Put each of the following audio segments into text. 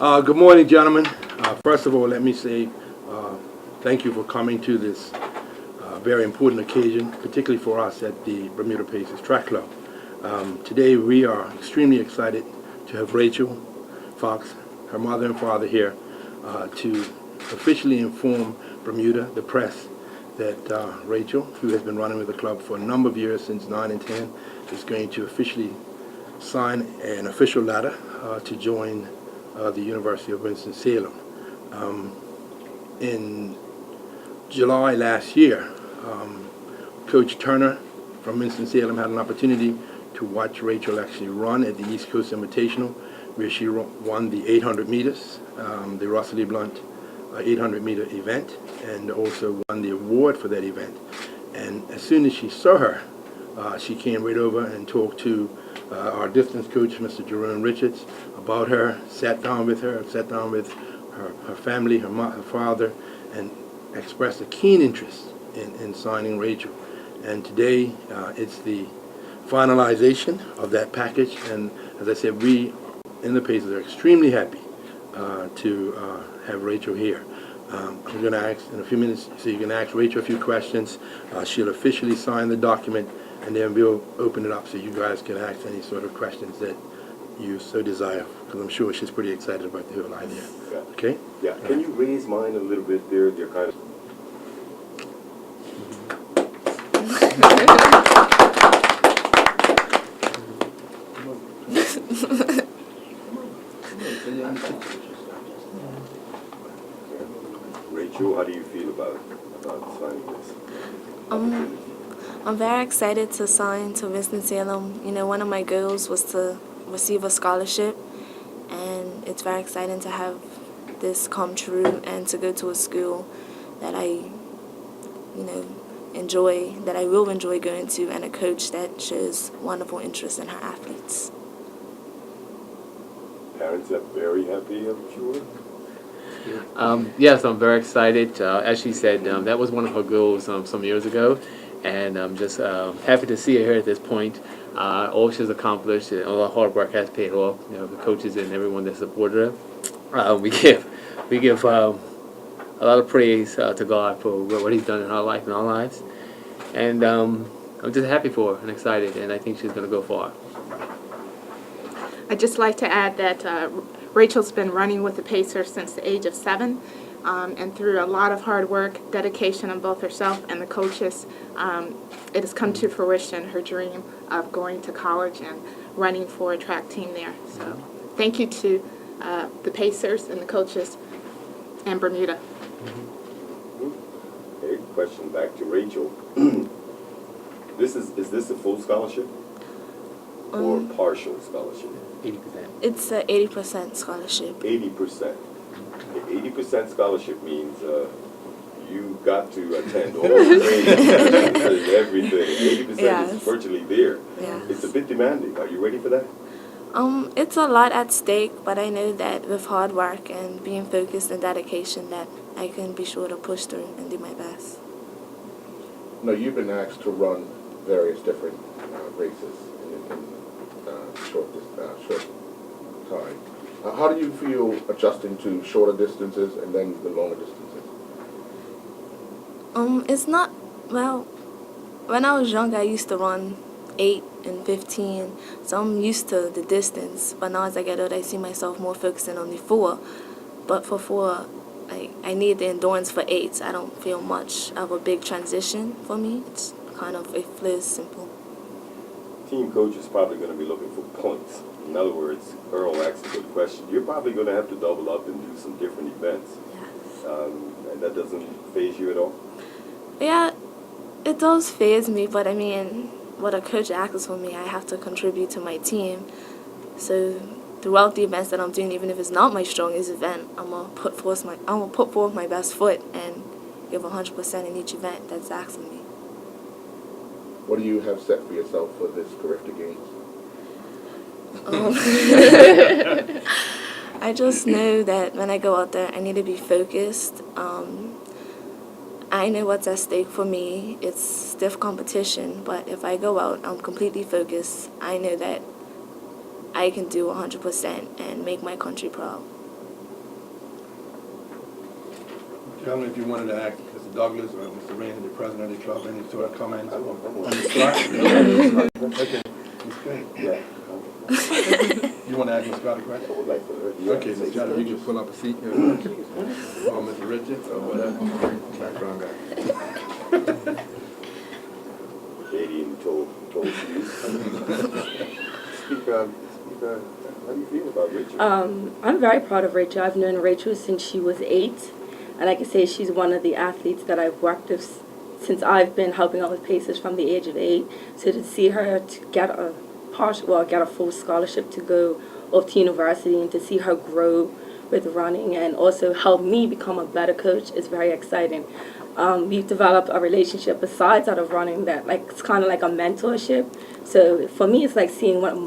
Good morning, gentlemen. First of all, let me say thank you for coming to this very important occasion, particularly for us at the Bermuda Track Club. Today we are extremely excited to have Rachel Fox, her mother and father here, to officially inform Bermuda, the press, that Rachel, who has been running with the club for a number of years, since 9 and 10, is going to officially sign an official letter to join the University of Winston-Salem. In July last year, Coach Turner from Winston-Salem had an opportunity to watch Rachel actually run at the East Coast Invitational, where she won the 800 meters, the Russell E. Blunt 800-meter event, and also won the award for that event. And as soon as she saw her, she came right over and talked to our distance coach, Mr. Jerome Richards, about her, sat down with her, sat down with her family, her father, and expressed a keen interest in signing Rachel. And today, it's the finalization of that package, and as I said, we in the Pacers are extremely happy to have Rachel here. I'm going to ask in a few minutes, so you can ask Rachel a few questions. She'll officially sign the document, and then we'll open it up so you guys can ask any sort of questions that you so desire, because I'm sure she's pretty excited about the whole idea. Yeah. Okay? Yeah. Can you raise mine a little bit there? They're kind of... Rachel, how do you feel about signing this? I'm very excited to sign to Winston-Salem. You know, one of my goals was to receive a scholarship, and it's very exciting to have this come true and to go to a school that I, enjoy, that I will enjoy going to, and a coach that shows wonderful interest in her athletes. Parents are very happy, I'm sure. Yes, I'm very excited. As she said, that was one of her goals some years ago, and I'm just happy to see her here at this point. All she's accomplished, all her hard work has paid off. You know, the coaches and everyone that supported her. We give a lot of praise to God for what He's done in her life and our lives, and I'm just happy for her and excited, and I think she's going to go far. I'd just like to add that Rachel's been running with the Pacers since the age of 7, and through a lot of hard work, dedication on both herself and the coaches, it has come to fruition, her dream of going to college and running for a track team there. So thank you to the Pacers and the coaches and Bermuda. Okay, question back to Rachel. Is this a full scholarship or partial scholarship? 80%. It's an 80% scholarship. 80%. 80% scholarship means you got to attend all the training and everything. 80% Yes. is virtually there. Yes. It's a bit demanding. Are you ready for that? It's a lot at stake, but I know that with hard work and being focused and dedication that I can be sure to push through and do my best. No, you've been asked to run various different races in short time. How do you feel adjusting to shorter distances and then the longer distances? It's not, well, when I was younger I used to run 8 and 15, so I'm used to the distance, but now as I get older I see myself more focusing on the 4, but for 4 I need the endurance for 8. I don't feel much of a big transition for me. It's kind of, it flows simple. Team coach is probably going to be looking for points. In other words, Earl asked a good question. You're probably going to have to double up and do some different events. Yes. And that doesn't faze you at all? Yeah, it does faze me, but I mean, what a coach asks for me, I have to contribute to my team. So throughout the events that I'm doing, even if it's not my strongest event, I'm gonna put forth my best foot and give 100% in each event that's asked of me. What do you have set for yourself for this Carifta Games? I just know that when I go out there, I need to be focused. I know what's at stake for me. It's stiff competition, but if I go out, I'm completely focused. I know that I can do 100% and make my country proud. Gentlemen, if you wanted to ask Mr. Douglas or Mr. Rainey, the president of the club, any sort of comments I'm on on. the Scott? Okay, Ms. Green. Yeah. You want to ask Ms. Scott a question? I would like to. Okay, Ms. Scott, if you can pull up a seat here. Or Mr. Richards or whatever. Background guy. Lady in told shoes. Speaker, how do you feel about Rachel? I'm very proud of Rachel. I've known Rachel since she was 8, and I can say she's one of the athletes that I've worked with since I've been helping out with Pacers from the age of 8. So to see her to get a full scholarship to go off to university and to see her grow with running and also help me become a better coach is very exciting. We've developed a relationship besides out of running that it's kind of like a mentorship. So for me, it's like seeing one of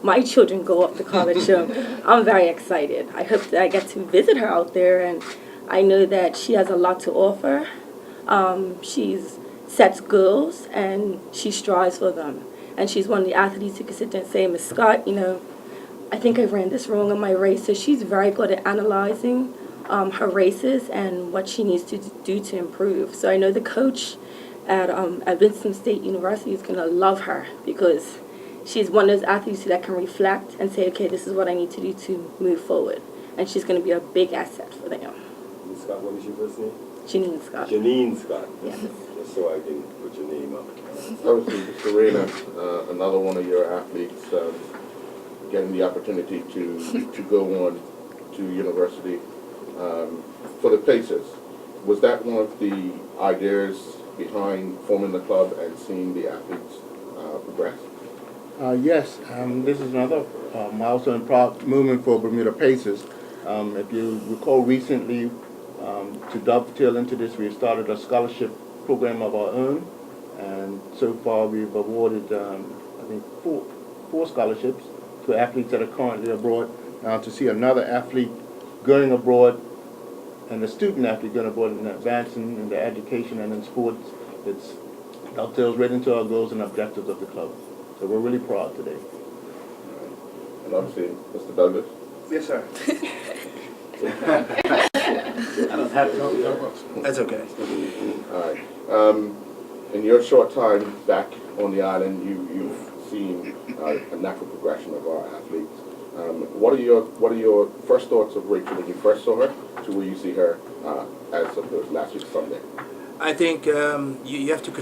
my children go up to college. So I'm very excited. I hope that I get to visit her out there, and I know that she has a lot to offer. She's sets goals and she strives for them. And she's one of the athletes who can sit there and say, Miss Scott, I think I ran this wrong in my race. So she's very good at analyzing her races and what she needs to do to improve. So I know the coach at Winston State University is going to love her because she's one of those athletes that can reflect and say, okay, this is what I need to do to move forward. And she's going to be a big asset for them. Ms. Scott, what is your first name? Janine Scott. Janine Scott. Yes. Just so I can put your name up. Obviously, Serena, another one of your athletes, getting the opportunity to go on to university for the Pacers. Was that one of the ideas behind forming the club and seeing the athletes progress? Yes, this is another milestone movement for Bermuda Pacers. If you recall recently, to dovetail into this, we started a scholarship program of our own, and so far we've awarded, I think, four scholarships to athletes that are currently abroad. Now to see another athlete going abroad and a student athlete going abroad and advancing in their education and in sports, it's dovetails right into our goals and objectives of the club. So we're really proud today. And obviously, Mr. Douglas. Yes, sir. I don't have to. That's okay. All right. In your short time back on the island, you've seen a natural progression of our athletes. What are your first thoughts of Rachel when you first saw her to where you see her as of last week Sunday? I think you have to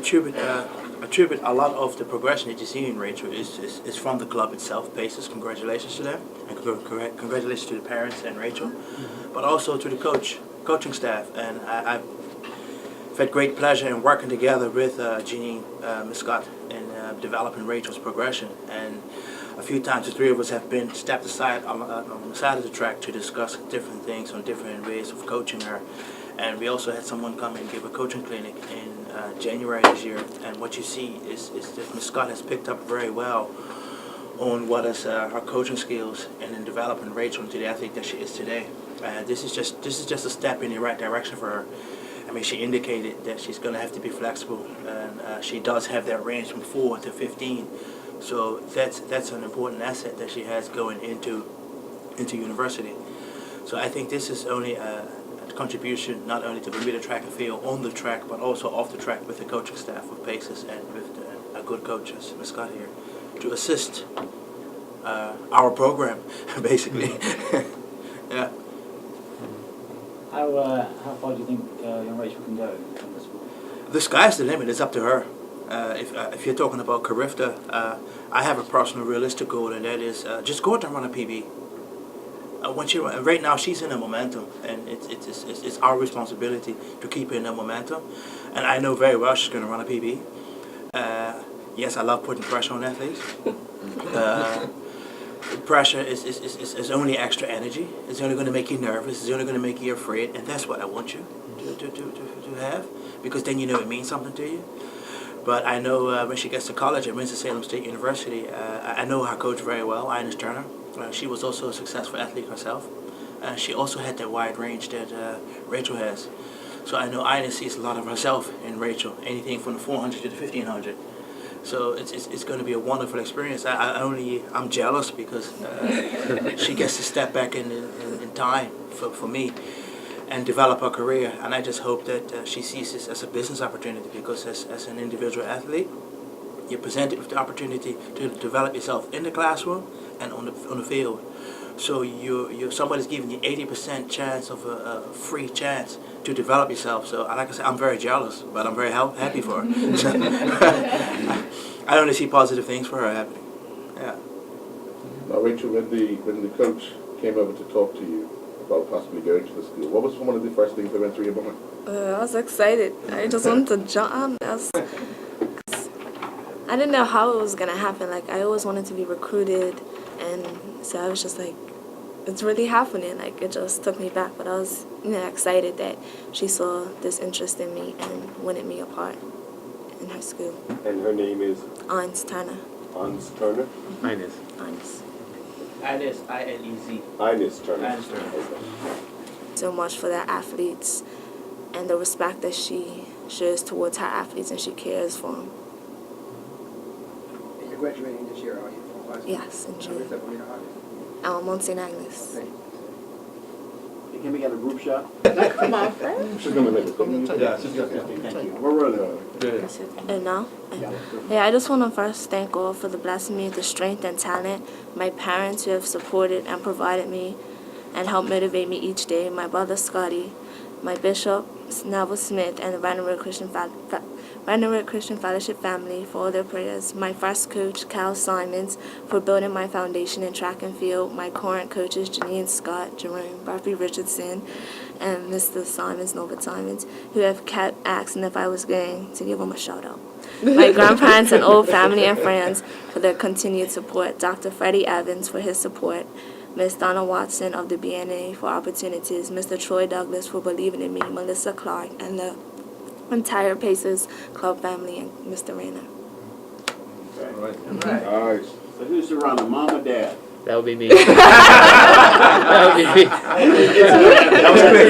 attribute a lot of the progression that you see in Rachel is from the club itself. Pacers, congratulations to them, and congratulations to the parents and Rachel, but also to the coaching staff. And I've had great pleasure in working together with Janine, Ms. Scott, in developing Rachel's progression. And a few times the three of us have been stepped aside on the side of the track to discuss different things on different ways of coaching her. And we also had someone come and give a coaching clinic in January this year. And what you see is that Ms. Scott has picked up very well on what is her coaching skills and in developing Rachel into the athlete that she is today. This is just a step in the right direction for her. I mean, she indicated that she's going to have to be flexible, and she does have that range from 4 to 15. So that's an important asset that she has going into university. So I think this is only a contribution not only to Bermuda Track and Field on the track, but also off the track with the coaching staff of Pacers and with a good coach as Ms. Scott here to assist our program, basically. Yeah. How far do you think young Rachel can go in the sport? The sky's the limit. It's up to her. If you're talking about Carifta, I have a personal realistic goal, and that is just go out and run a PB. Right now she's in a momentum, and it's our responsibility to keep her in a momentum. And I know very well she's going to run a PB. Yes, I love putting pressure on athletes. Pressure is only extra energy. It's only going to make you nervous. It's only going to make you afraid, and that's what I want you to have, because then you know it means something to you. But I know when she gets to college at Winston-Salem State University, I know her coach very well, Ines Turner. She was also a successful athlete herself. She also had that wide range that Rachel has. So I know Ines sees a lot of herself in Rachel, anything from the 400 to the 1500. So it's going to be a wonderful experience. I'm jealous because she gets to step back in time for me. and develop her career. And I just hope that she sees this as a business opportunity, because as an individual athlete, you're presented with the opportunity to develop yourself in the classroom and on the field. So somebody's giving you 80% chance of a free chance to develop yourself. So like I said, I'm very jealous, but I'm very happy for her. I only see positive things for her happening. Yeah. Now, Rachel, when the coach came over to talk to you about possibly going to the school, what was one of the first things that went through your mind? I was excited. I just wanted to jump. I didn't know how it was gonna happen. Like, I always wanted to be recruited, and so I was just like, it's really happening. Like, it just took me back. But I was, excited that she saw this interest in me and wanted me a part in her school. And her name is? Ines Turner. Ines Turner? Ines. Ines. Inez, I-N-E-Z. Ines Turner. Ines Turner. Okay. So much for their athletes and the respect that she shows towards her athletes, and she cares for them. You're graduating this year, are you? From high school? Yes, in June. Where's that Bermuda High? Mount St. Agnes. Thank you. Can we get a group shot? Come on, Fred. She's going to make it. Thank you. We're rolling. And now? Yeah, I just want to first thank God for the blessing me with the strength and talent, my parents who have supported and provided me and helped motivate me each day, my brother Scotty, my bishop, Neville Smith, and the Vanderbilt Christian Fellowship family for all their prayers, my first coach, Cal Simons, for building my foundation in track and field, my current coaches, Janine Scott, Jerome, Buffy Richardson, and Mr. Simons, Norbert Simons, who have kept asking if I was going to give them a shout-out. My grandparents and old family and friends for their continued support, Dr. Freddie Evans for his support, Ms. Donna Watson of the BNA for opportunities, Mr. Troy Douglas for believing in me, Melissa Clark, and the entire Pacers Club family, and Mr. Rayner. All right. Nice. So who's the runner, mom or dad? That would be me. That would be me. That was quick.